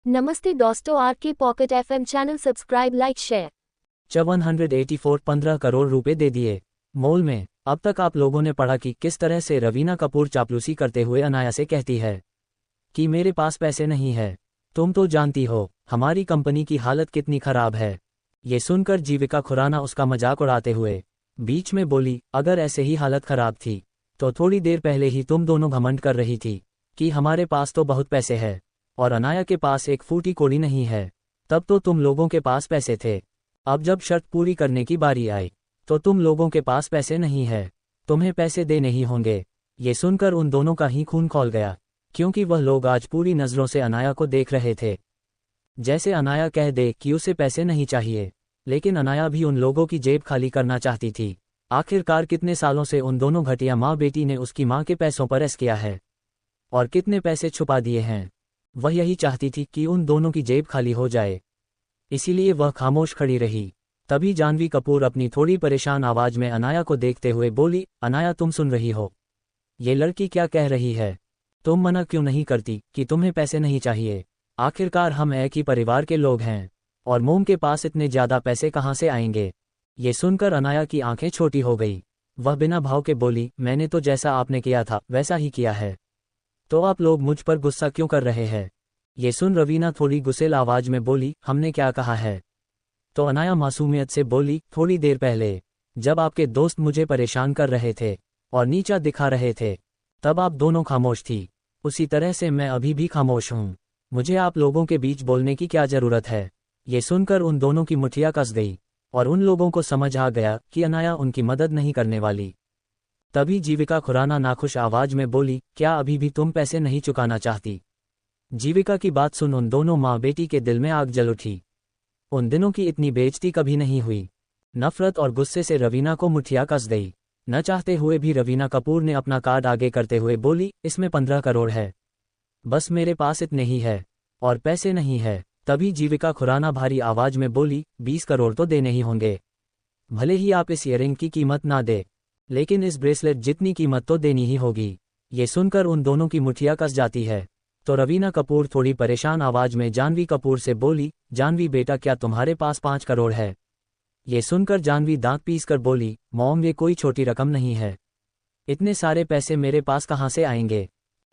नमस्ते दोस्तों, आर के pocket FM channel subscribe, like, share. 184 15 crore रुपए दे दिए मोल में। अब तक आप लोगों ने पढ़ा कि किस तरह से रवीना कपूर चापलूसी करते हुए अनाया से कहती है कि मेरे पास पैसे नहीं है। तुम तो जानती हो हमारी कंपनी की हालत कितनी खराब है। ये सुनकर जीविका खुराना उसका मजाक उड़ाते हुए बीच में बोली, अगर ऐसे ही हालत खराब थी तो थोड़ी देर पहले ही तुम दोनों घमंड कर रही थी कि हमारे पास तो बहुत पैसे है और अनाया के पास एक फूटी कौड़ी नहीं है। तब तो तुम लोगों के पास पैसे थे। अब जब शर्त पूरी करने की बारी आई तो तुम लोगों के पास पैसे नहीं है, तुम्हें पैसे दे नहीं होंगे। ये सुनकर उन दोनों का ही खून खौल गया, क्योंकि वह लोग आज पूरी नज़रों से अनाया को देख रहे थे। जैसे अनाया कह दे कि उसे पैसे नहीं चाहिए, लेकिन अनाया भी उन लोगों की जेब खाली करना चाहती थी। आखिरकार कितने सालों से उन दोनों घटिया माँ बेटी ने उसकी माँ के पैसों पर ऐश किया है और कितने पैसे छुपा दिए हैं। वह यही चाहती थी कि उन दोनों की जेब खाली हो जाए, इसीलिए वह खामोश खड़ी रही। तभी जानवी कपूर अपनी थोड़ी परेशान आवाज में अनाया को देखते हुए बोली, अनाया तुम सुन रही हो ये लड़की क्या कह रही है? तुम मना क्यों नहीं करती कि तुम्हें पैसे नहीं चाहिए? आखिरकार हम एक ही परिवार के लोग हैं और मोम के पास इतने ज्यादा पैसे कहाँ से आएंगे? ये सुनकर अनाया की आंखें छोटी हो गई। वह बिना भाव के बोली, मैंने तो जैसा आपने किया था वैसा ही किया है, तो आप लोग मुझ पर गुस्सा क्यों कर रहे हैं? ये सुन रवीना थोड़ी गुस्सेल आवाज में बोली, हमने क्या कहा है? तो अनाया मासूमियत से बोली, थोड़ी देर पहले जब आपके दोस्त मुझे परेशान कर रहे थे और नीचा दिखा रहे थे तब आप दोनों खामोश थी। उसी तरह से मैं अभी भी खामोश हूँ। मुझे आप लोगों के बीच बोलने की क्या जरूरत है? ये सुनकर उन दोनों की मुठिया कस गई और उन लोगों को समझ आ गया कि अनाया उनकी मदद नहीं करने वाली। तभी जीविका खुराना नाखुश आवाज में बोली, क्या अभी भी तुम पैसे नहीं चुकाना चाहती? जीविका की बात सुन उन दोनों माँ बेटी के दिल में आग जल उठी। उन दिनों की इतनी बेइज्जती कभी नहीं हुई। नफरत और गुस्से से रवीना को मुठिया कस गई। न चाहते हुए भी रवीना कपूर ने अपना कार्ड आगे करते हुए बोली, इसमें 15 करोड़ है, बस मेरे पास इतने ही है और पैसे नहीं है। तभी जीविका खुराना भारी आवाज में बोली, 20 करोड़ तो देने ही होंगे। भले ही आप इस ईयरिंग की कीमत ना दे, लेकिन इस ब्रेसलेट जितनी कीमत तो देनी ही होगी। ये सुनकर उन दोनों की मुठिया कस जाती है तो रवीना कपूर थोड़ी परेशान आवाज में जानवी कपूर से बोली, जानवी बेटा क्या तुम्हारे पास 5 करोड़ है? ये सुनकर जानवी दांत पीस कर बोली, मॉम ये कोई छोटी रकम नहीं है, इतने सारे पैसे मेरे पास कहाँ से आएंगे?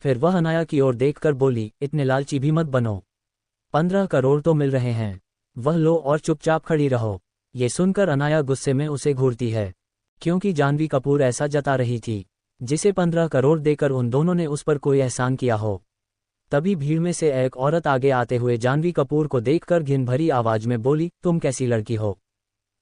फिर वह अनाया की ओर देखकर बोली, इतने लालची भी मत बनो, 15 करोड़ तो मिल रहे हैं, वह लो और चुपचाप खड़ी रहो। ये सुनकर अनाया गुस्से में उसे घूरती है, क्योंकि जानवी कपूर ऐसा जता रही थी जिसे 15 करोड़ देकर उन दोनों ने उस पर कोई एहसान किया हो। तभी भीड़ में से एक औरत आगे आते हुए जानवी कपूर को देखकर घिन भरी आवाज में बोली, तुम कैसी लड़की हो?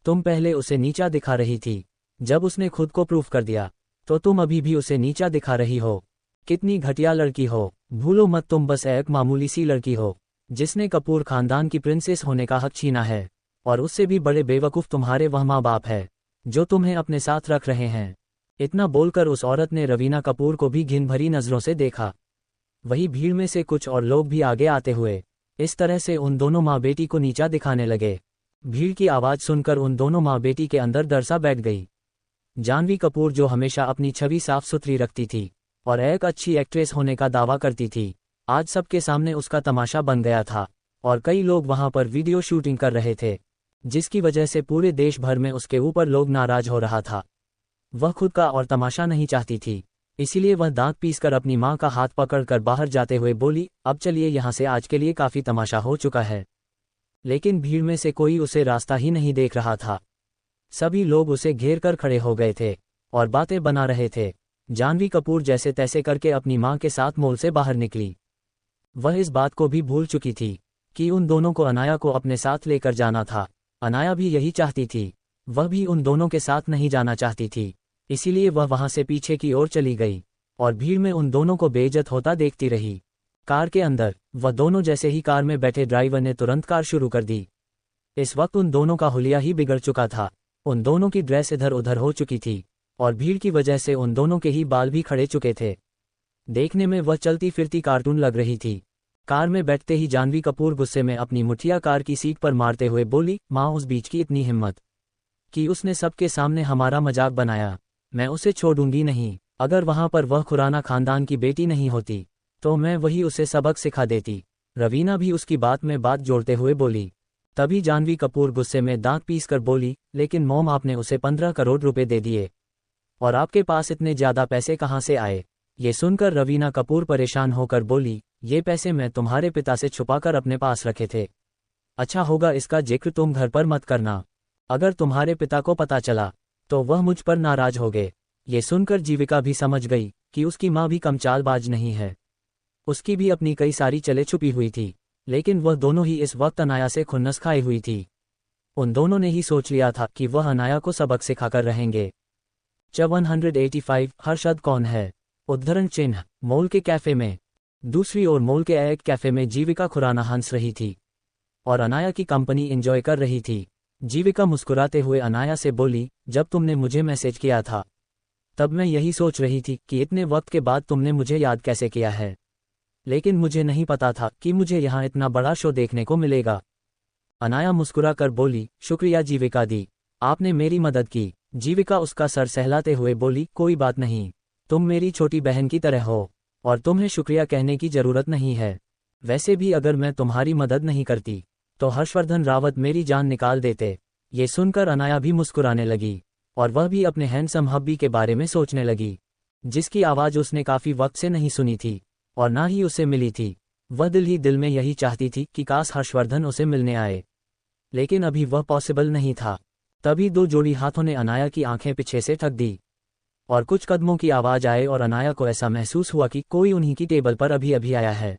तुम पहले उसे नीचा दिखा रही थी, जब उसने खुद को प्रूफ कर दिया तो तुम अभी भी उसे नीचा दिखा रही हो। कितनी घटिया लड़की हो। भूलो मत तुम बस एक मामूली सी लड़की हो जिसने कपूर खानदान की प्रिंसेस होने का हक छीना है, और उससे भी बड़े बेवकूफ़ तुम्हारे वह माँ बाप है जो तुम्हें अपने साथ रख रहे हैं। इतना बोलकर उस औरत ने रवीना कपूर को भी घिन भरी नजरों से देखा। वही भीड़ में से कुछ और लोग भी आगे आते हुए इस तरह से उन दोनों माँ बेटी को नीचा दिखाने लगे। भीड़ की आवाज सुनकर उन दोनों माँ बेटी के अंदर डर सा बैठ गई। जानवी कपूर जो हमेशा अपनी छवि साफ सुथरी रखती थी और एक अच्छी एक्ट्रेस होने का दावा करती थी, आज सबके सामने उसका तमाशा बन गया था और कई लोग वहां पर वीडियो शूटिंग कर रहे थे, जिसकी वजह से पूरे देश भर में उसके ऊपर लोग नाराज हो रहा था। वह खुद का और तमाशा नहीं चाहती थी, इसीलिए वह दांत पीसकर अपनी मां का हाथ पकड़कर बाहर जाते हुए बोली, अब चलिए यहां से, आज के लिए काफी तमाशा हो चुका है। लेकिन भीड़ में से कोई उसे रास्ता ही नहीं देख रहा था। सभी लोग उसे घेर कर खड़े हो गए थे और बातें बना रहे थे। जानवी कपूर जैसे तैसे करके अपनी मां के साथ मॉल से बाहर निकली। वह इस बात को भी भूल चुकी थी कि उन दोनों को अनाया को अपने साथ लेकर जाना था। अनाया भी यही चाहती थी, वह भी उन दोनों के साथ नहीं जाना चाहती थी, इसीलिए वह वहां से पीछे की ओर चली गई और भीड़ में उन दोनों को बेइज्जत होता देखती रही। कार के अंदर वह दोनों जैसे ही कार में बैठे ड्राइवर ने तुरंत कार शुरू कर दी। इस वक्त उन दोनों का हुलिया ही बिगड़ चुका था। उन दोनों की ड्रेस इधर उधर हो चुकी थी और भीड़ की वजह से उन दोनों के ही बाल भी खड़े चुके थे। देखने में वह चलती फिरती कार्टून लग रही थी। कार में बैठते ही जानवी कपूर गुस्से में अपनी मुठिया कार की सीट पर मारते हुए बोली, माँ उस बीच की इतनी हिम्मत कि उसने सबके सामने हमारा मजाक बनाया, मैं उसे छोड़ूंगी नहीं। अगर वहां पर वह खुराना खानदान की बेटी नहीं होती तो मैं वही उसे सबक सिखा देती। रवीना भी उसकी बात में बात जोड़ते हुए बोली। तभी जानवी कपूर गुस्से में दांत पीस कर बोली, लेकिन मॉम आपने उसे 15 करोड़ रुपए दे दिए और आपके पास इतने ज्यादा पैसे कहाँ से आए। ये सुनकर रवीना कपूर परेशान होकर बोली, ये पैसे मैं तुम्हारे पिता से छुपाकर अपने पास रखे थे। अच्छा होगा इसका जिक्र तुम घर पर मत करना, अगर तुम्हारे पिता को पता चला तो वह मुझ पर नाराज होंगे। ये सुनकर जीविका भी समझ गई कि उसकी माँ भी कम चालबाज नहीं है। उसकी भी अपनी कई सारी चले छुपी हुई थी, लेकिन वह दोनों ही इस वक्त अनाया से खुन्नस खाई हुई थी। उन दोनों ने ही सोच लिया था कि वह अनाया को सबक सिखाकर रहेंगे। 185 हर्षद कौन है? उद्धरण चिन्ह। मॉल के कैफे में। दूसरी ओर मॉल के एक कैफे में जीविका खुराना हंस रही थी और अनाया की कंपनी एंजॉय कर रही थी। जीविका मुस्कुराते हुए अनाया से बोली, जब तुमने मुझे मैसेज किया था तब मैं यही सोच रही थी कि इतने वक्त के बाद तुमने मुझे याद कैसे किया है, लेकिन मुझे नहीं पता था कि मुझे यहाँ इतना बड़ा शो देखने को मिलेगा। अनाया मुस्कुरा कर बोली, शुक्रिया जीविका दी, आपने मेरी मदद की। जीविका उसका सर सहलाते हुए बोली, कोई बात नहीं, तुम मेरी छोटी बहन की तरह हो और तुम्हें शुक्रिया कहने की जरूरत नहीं है। वैसे भी अगर मैं तुम्हारी मदद नहीं करती तो हर्षवर्धन रावत मेरी जान निकाल देते। ये सुनकर अनाया भी मुस्कुराने लगी और वह भी अपने हैंडसम हब्बी के बारे में सोचने लगी, जिसकी आवाज़ उसने काफ़ी वक्त से नहीं सुनी थी और ना ही उसे मिली थी। वह दिल ही दिल में यही चाहती थी कि काश हर्षवर्धन उसे मिलने आए, लेकिन अभी वह पॉसिबल नहीं था। तभी दो जोड़ी हाथों ने अनाया की आंखें पीछे से ठग दी और कुछ कदमों की आवाज़ आए और अनाया को ऐसा महसूस हुआ कि कोई उन्हीं की टेबल पर अभी अभी आया है।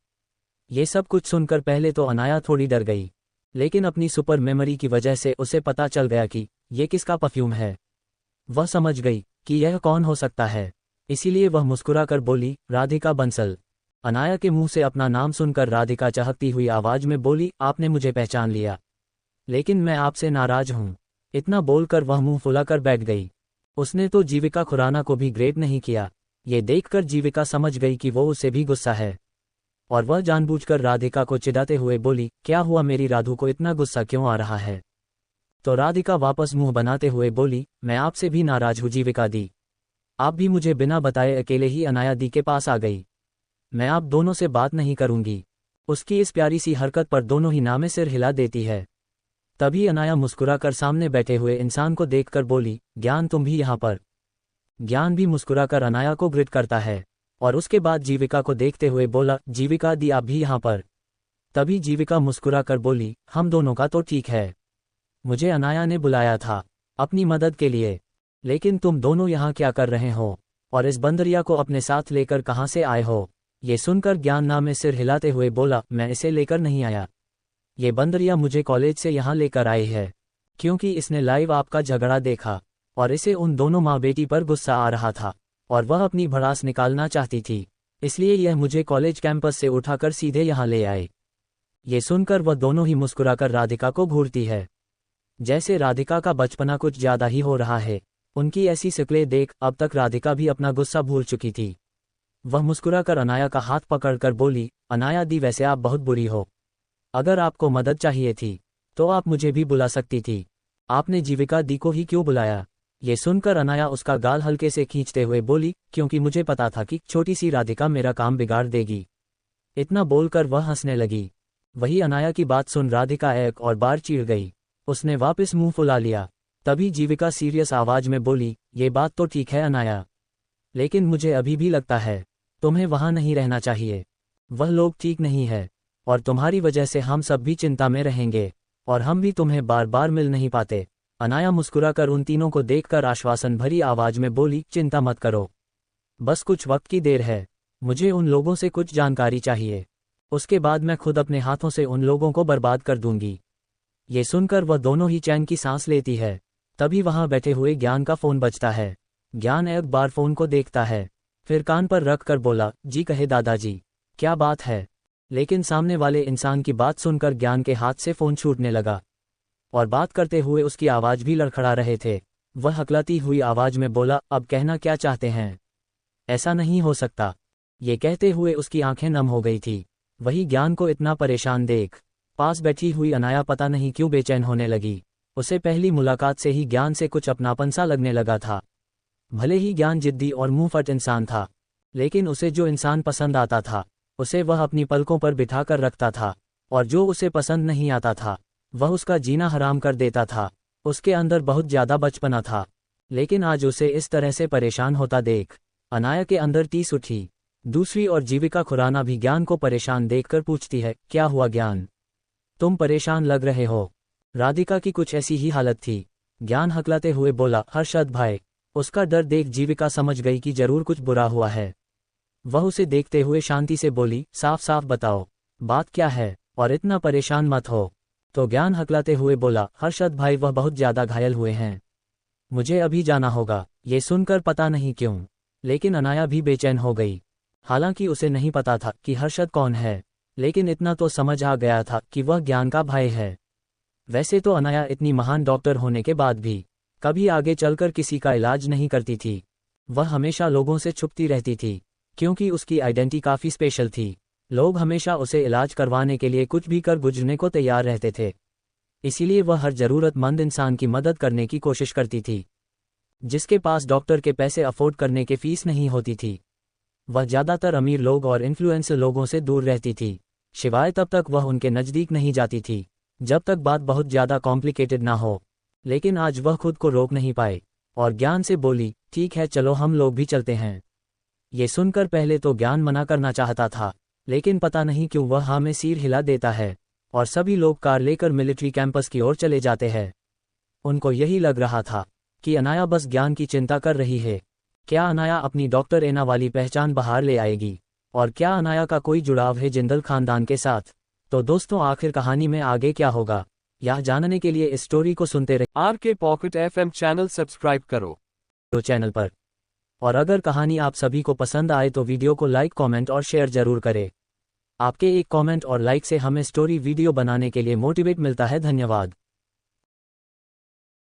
ये सब कुछ सुनकर पहले तो अनाया थोड़ी डर गई, लेकिन अपनी सुपर मेमोरी की वजह से उसे पता चल गया कि ये किसका परफ्यूम है। वह समझ गई कि यह कौन हो सकता है, इसीलिए वह मुस्कुराकर बोली, राधिका बंसल। अनाया के मुंह से अपना नाम सुनकर राधिका चहकती हुई आवाज में बोली, आपने मुझे पहचान लिया, लेकिन मैं आपसे नाराज हूं। इतना बोलकर वह मुंह फुलाकर बैठ गई। उसने तो जीविका खुराना को भी ग्रेट नहीं किया। ये देखकर जीविका समझ गई कि वो उससे भी गुस्सा है और वह जानबूझकर राधिका को चिढ़ाते हुए बोली, क्या हुआ मेरी राधु को इतना गुस्सा क्यों आ रहा है? तो राधिका वापस मुंह बनाते हुए बोली, मैं आपसे भी नाराज हूँ जीविका दी, आप भी मुझे बिना बताए अकेले ही अनाया दी के पास आ गई। मैं आप दोनों से बात नहीं करूंगी। उसकी इस प्यारी सी हरकत पर दोनों ही नामे सिर हिला देती है। तभी अनाया मुस्कुराकर सामने बैठे हुए इंसान को देखकर बोली, ज्ञान तुम भी यहाँ पर? ज्ञान भी मुस्कुराकर अनाया को ग्रिट करता है और उसके बाद जीविका को देखते हुए बोला, जीविका दी आप भी यहाँ पर? तभी जीविका मुस्कुराकर बोली, हम दोनों का तो ठीक है, मुझे अनाया ने बुलाया था अपनी मदद के लिए, लेकिन तुम दोनों यहाँ क्या कर रहे हो और इस बंदरिया को अपने साथ लेकर कहाँ से आए हो? ये सुनकर ज्ञान नाम में सिर हिलाते हुए बोला, मैं इसे लेकर नहीं आया, ये बंदरिया मुझे कॉलेज से यहाँ लेकर आई है क्योंकि इसने लाइव आपका झगड़ा देखा और इसे उन दोनों माँ बेटी पर गुस्सा आ रहा था और वह अपनी भड़ास निकालना चाहती थी, इसलिए यह मुझे कॉलेज कैंपस से उठाकर सीधे यहाँ ले आए। ये सुनकर वह दोनों ही मुस्कुराकर राधिका को घूरती है, जैसे राधिका का बचपना कुछ ज्यादा ही हो रहा है। उनकी ऐसी शक्लें देख अब तक राधिका भी अपना गुस्सा भूल चुकी थी। वह मुस्कुराकर अनाया का हाथ पकड़कर बोली, अनाया दी वैसे आप बहुत बुरी हो, अगर आपको मदद चाहिए थी तो आप मुझे भी बुला सकती थी, आपने जीविका दी को ही क्यों बुलाया? ये सुनकर अनाया उसका गाल हल्के से खींचते हुए बोली, क्योंकि मुझे पता था कि छोटी सी राधिका मेरा काम बिगाड़ देगी। इतना बोलकर वह हंसने लगी। वही अनाया की बात सुन राधिका एक और बार चिढ़ गई, उसने वापस मुंह फुला लिया। तभी जीविका सीरियस आवाज में बोली, ये बात तो ठीक है अनाया, लेकिन मुझे अभी भी लगता है तुम्हें वहां नहीं रहना चाहिए। वह लोग ठीक नहीं है और तुम्हारी वजह से हम सब भी चिंता में रहेंगे और हम भी तुम्हें बार बार मिल नहीं पाते। अनाया मुस्कुराकर उन तीनों को देखकर आश्वासन भरी आवाज में बोली, चिंता मत करो, बस कुछ वक्त की देर है, मुझे उन लोगों से कुछ जानकारी चाहिए, उसके बाद मैं खुद अपने हाथों से उन लोगों को बर्बाद कर दूंगी। ये सुनकर वह दोनों ही चैन की सांस लेती है। तभी वहां बैठे हुए ज्ञान का फोन बजता है। ज्ञान एक बार फोन को देखता है, फिर कान पर रख कर बोला, जी कहे दादाजी, क्या बात है? लेकिन सामने वाले इंसान की बात सुनकर ज्ञान के हाथ से फोन छूटने लगा और बात करते हुए उसकी आवाज भी लड़खड़ा रहे थे। वह हकलाती हुई आवाज में बोला, अब कहना क्या चाहते हैं? ऐसा नहीं हो सकता। ये कहते हुए उसकी आंखें नम हो गई थी। वही ज्ञान को इतना परेशान देख पास बैठी हुई अनाया पता नहीं क्यों बेचैन होने लगी। उसे पहली मुलाकात से ही ज्ञान से कुछ अपनापन सा लगने लगा था। भले ही ज्ञान जिद्दी और मुंहफट इंसान था, लेकिन उसे जो इंसान पसंद आता था उसे वह अपनी पलकों पर बिठाकर रखता था, और जो उसे पसंद नहीं आता था वह उसका जीना हराम कर देता था। उसके अंदर बहुत ज्यादा बचपना था, लेकिन आज उसे इस तरह से परेशान होता देख अनाया के अंदर टीस उठी। दूसरी ओर जीविका खुराना भी ज्ञान को परेशान देखकर पूछती है, क्या हुआ ज्ञान, तुम परेशान लग रहे हो। राधिका की कुछ ऐसी ही हालत थी। ज्ञान हकलाते हुए बोला, हर्षद भाई। उसका डर देख जीविका समझ गई कि जरूर कुछ बुरा हुआ है। वह उसे देखते हुए शांति से बोली, साफ साफ बताओ बात क्या है, और इतना परेशान मत हो। तो ज्ञान हकलाते हुए बोला, हर्षद भाई वह बहुत ज्यादा घायल हुए हैं, मुझे अभी जाना होगा। ये सुनकर पता नहीं क्यों लेकिन अनाया भी बेचैन हो गई। हालांकि उसे नहीं पता था कि हर्षद कौन है, लेकिन इतना तो समझ आ गया था कि वह ज्ञान का भाई है। वैसे तो अनाया इतनी महान डॉक्टर होने के बाद भी कभी आगे चलकर किसी का इलाज नहीं करती थी। वह हमेशा लोगों से छुपती रहती थी, क्योंकि उसकी आइडेंटिटी काफी स्पेशल थी। लोग हमेशा उसे इलाज करवाने के लिए कुछ भी कर गुजरने को तैयार रहते थे। इसीलिए वह हर जरूरतमंद इंसान की मदद करने की कोशिश करती थी। जिसके पास डॉक्टर के पैसे अफोर्ड करने के फीस नहीं होती थी, वह ज्यादातर अमीर लोग और इन्फ्लुएंसर लोगों से दूर रहती थी। शिवाय तब तक वह उनके नज़दीक नहीं जाती थी जब तक बात बहुत ज्यादा कॉम्प्लिकेटेड ना हो। लेकिन आज वह खुद को रोक नहीं पाए और ज्ञान से बोली, ठीक है चलो हम लोग भी चलते हैं। ये सुनकर पहले तो ज्ञान मना करना चाहता था, लेकिन पता नहीं क्यों वह हाँ में सिर हिला देता है और सभी लोग कार लेकर मिलिट्री कैंपस की ओर चले जाते हैं। उनको यही लग रहा था कि अनाया बस ज्ञान की चिंता कर रही है। क्या अनाया अपनी डॉक्टर एना वाली पहचान बाहर ले आएगी, और क्या अनाया का कोई जुड़ाव है जिंदल खानदान के साथ? तो दोस्तों आखिर कहानी में आगे क्या होगा, यह जानने के लिए इस स्टोरी को सुनते रहिए। RK pocket FM channel subscribe करो तो चैनल पर, और अगर कहानी आप सभी को पसंद आए तो वीडियो को लाइक, कमेंट और शेयर जरूर करें। आपके एक कमेंट और लाइक से हमें स्टोरी वीडियो बनाने के लिए मोटिवेट मिलता है। धन्यवाद।